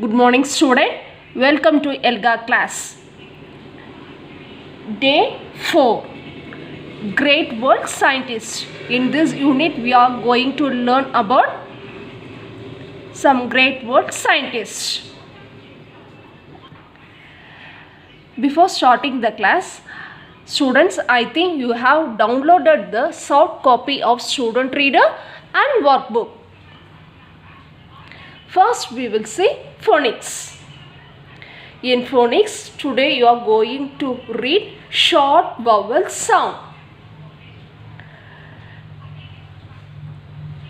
Good morning student. Welcome to ELGA class. Day 4. Great World Scientists. In this unit we are going to learn about some great world scientists. Before starting the class, students, I think you have downloaded the soft copy of student reader and workbook. First we will see phonics. In phonics, today you are going to read short vowel sound.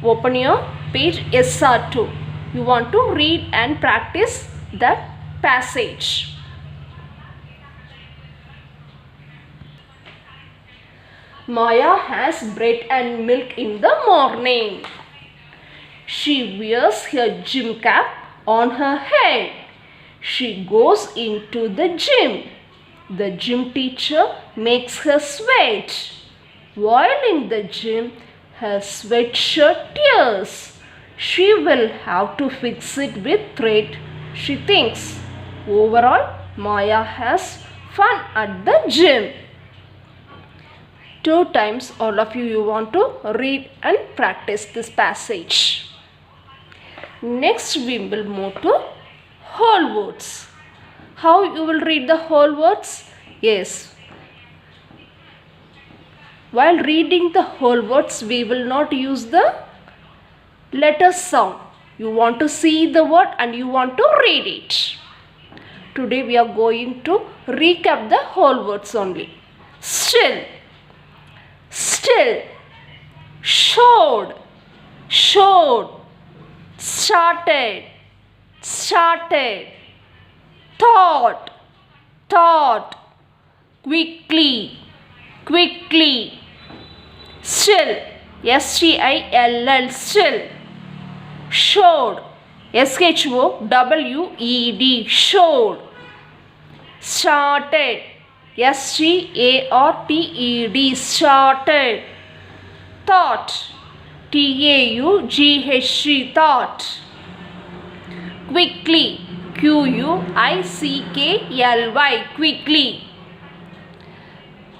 Open your page SR2. You want to read and practice that passage. Maya has bread and milk in the morning. She wears her gym cap on her head. She goes into the gym. The gym teacher makes her sweat. While in the gym, her sweatshirt tears. She will have to fix it with thread, she thinks. Overall, Maya has fun at the gym. 2 times all of you want to read and practice this passage. Next we will move to whole words. How you will read the whole words? Yes. While reading the whole words, we will not use the letter sound. You want to see the word and you want to read it. Today we are going to recap the whole words only. Still, still, showed, showed, started, started, thought, thought, quickly, quickly, still, STILL, still, showed, SHOWED, showed, started, STARTED, started, thought, TAUGHT, thought, quickly, QUICKLY, quickly.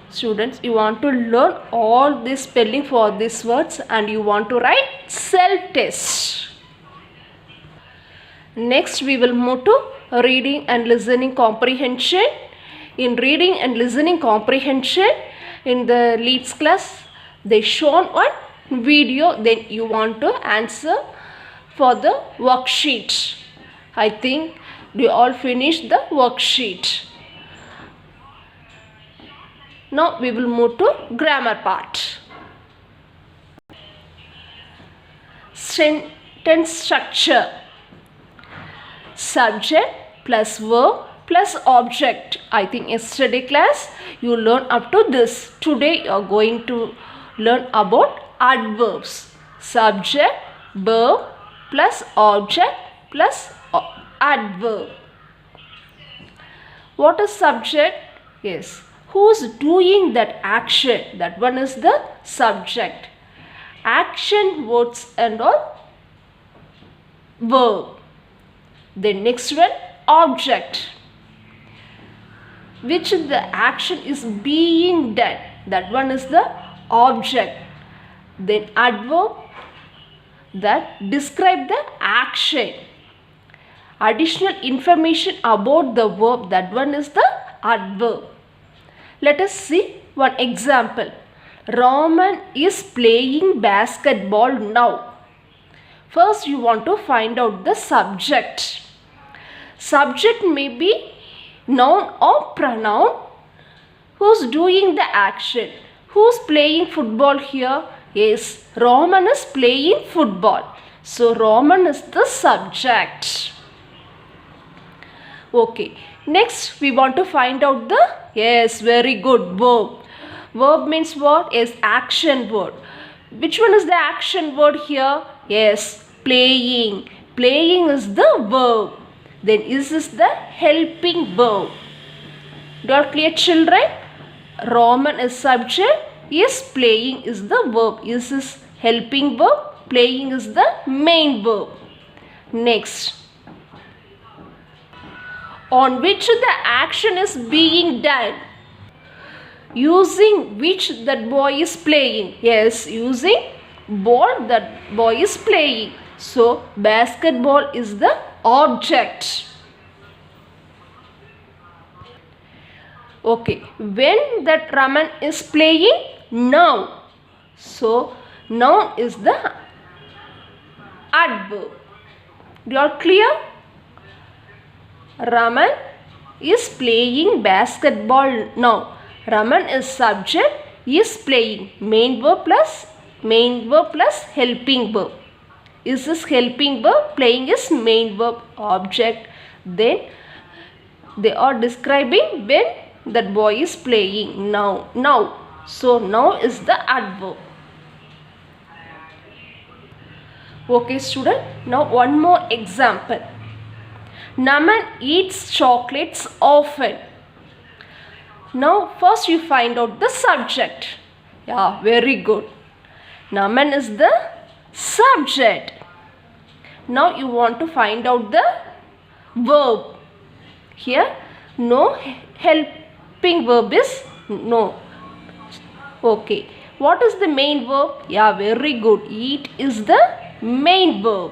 Students, you want to learn all this spelling for these words and you want to write self-test. Next we will move to reading and listening comprehension. In reading and listening comprehension, in the Leads class, they shown one video, then you want to answer for the worksheet. I think we all finished the worksheet. Now we will move to grammar part. Sentence structure. Subject plus verb plus object. I think yesterday class you learned up to this. Today you are going to learn about adverbs. Subject, verb plus object plus adverb. What is subject? Yes. Who's doing that action? That one is the subject. Action, words and all verb. The next one, object. Which the action is being done. That one is the object. Then adverb that describe the action. Additional information about the verb, that one is the adverb. Let us see one example. Raman is playing basketball now. First you want to find out the subject. Subject may be noun or pronoun. Who's doing the action? Who's playing football here? Yes, Raman is playing football. So Raman is the subject. Okay. Next we want to find out the, yes, very good, verb. Verb means what? Yes, action word. Which one is the action word here? Yes, playing. Playing is the verb. Then is this the helping verb? Do you all clear, children? Raman is subject. Yes, playing is the verb. Is this helping verb? Playing is the main verb. Next, on which the action is being done. Using which that boy is playing. Yes, using ball that boy is playing. So basketball is the object. Okay, when that Raman is playing? Now. So noun is the adverb. You are clear? Raman is playing basketball now. Raman is subject, is playing. Main verb plus helping verb. Is this helping verb? Playing is main verb, object. Then they are describing when that boy is playing now. So now is the adverb. Okay student, now one more example. Naman eats chocolates often. Now first you find out the subject. Yeah, very good. Naman is the subject. Now you want to find out the verb. Here no helping verb is no. Okay. What is the main verb? Yeah, very good. Eat is the main verb.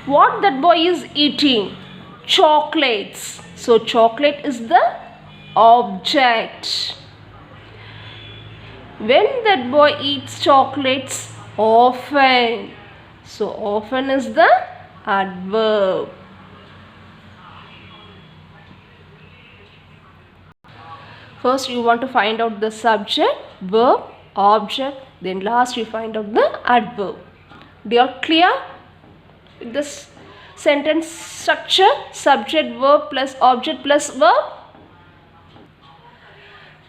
What that boy is eating? Chocolates. So chocolate is the object. When that boy eats chocolates? Often. So often is the adverb. First you want to find out the subject, verb, object, then last you find out the adverb. They are clear with this sentence structure? Subject, verb plus object plus verb.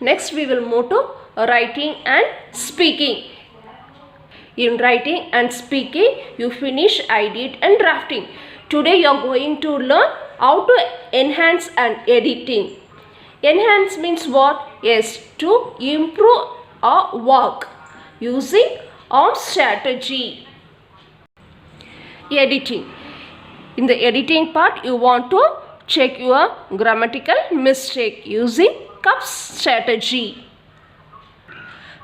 Next we will move to writing and speaking. In writing and speaking you finish ideate and drafting. Today you are going to learn how to enhance and editing. Enhance means what? Yes, to improve our work using our strategy. Editing. In the editing part, you want to check your grammatical mistake using CUPS strategy.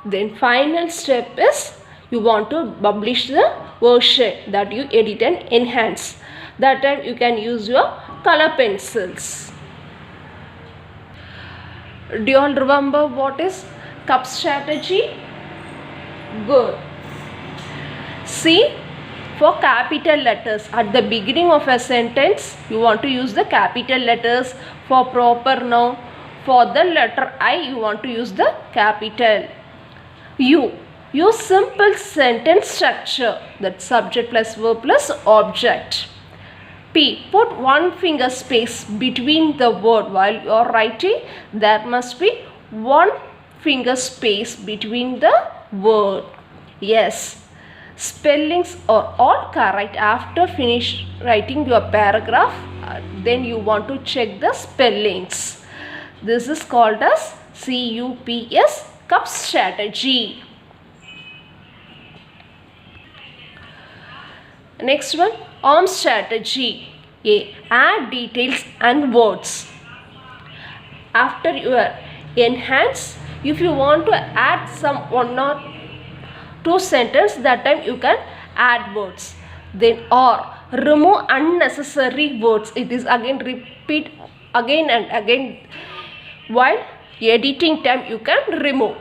Then final step is you want to publish the version that you edit and enhance. That time you can use your color pencils. Do you all remember what is CUPS strategy? Good. See, for capital letters at the beginning of a sentence, you want to use the capital letters. For proper noun, for the letter I, you want to use the capital U. Use simple sentence structure, that subject plus verb plus object. P. Put one finger space between the word. While you are writing, there must be one finger space between the word. Yes. Spellings are all correct. After finish writing your paragraph, then you want to check the spellings. This is called as CUPS, CUPS strategy. Next one, ARM strategy. A. Add details and words. After your enhance, if you want to add some one or two sentences, that time you can add words. Then or remove unnecessary words. It is again repeat again and again. While editing time you can remove.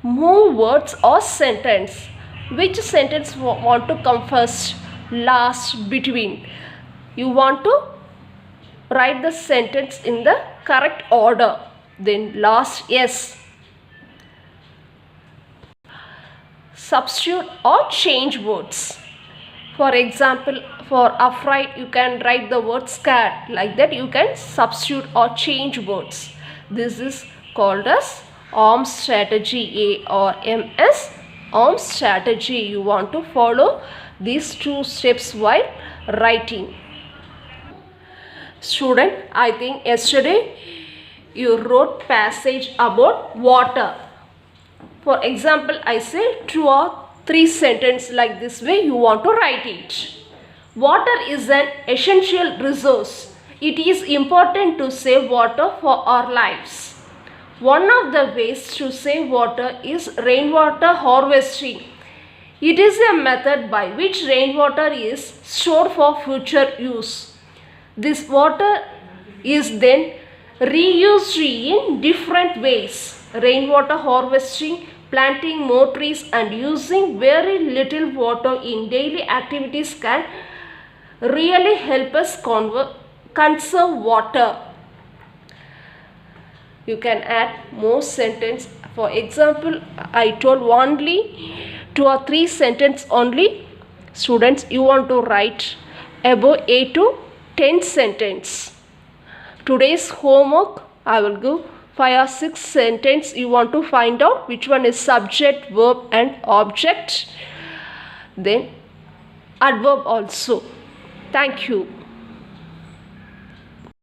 Move words or sentence. Which sentence want to come first, last, between? You want to write the sentence in the correct order. Then last, yes. Substitute or change words. For example, for afraid you can write the word scared. Like that you can substitute or change words. This is called as ARM strategy. ARMS, ARM strategy. You want to follow these two steps while writing. Student, I think yesterday you wrote passage about water. For example, I say 2 or 3 sentences like this way you want to write it. Water is an essential resource. It is important to save water for our lives. One of the ways to save water is rainwater harvesting. It is a method by which rainwater is stored for future use. This water is then reused in different ways. Rainwater harvesting, planting more trees and using very little water in daily activities can really help us conserve water. You can add more sentence. For example, I told only 2 or 3 sentence only. Students, you want to write above 8 to 10 sentence. Today's homework, I will give 5 or 6 sentence. You want to find out which one is subject, verb and object. Then adverb also. Thank you.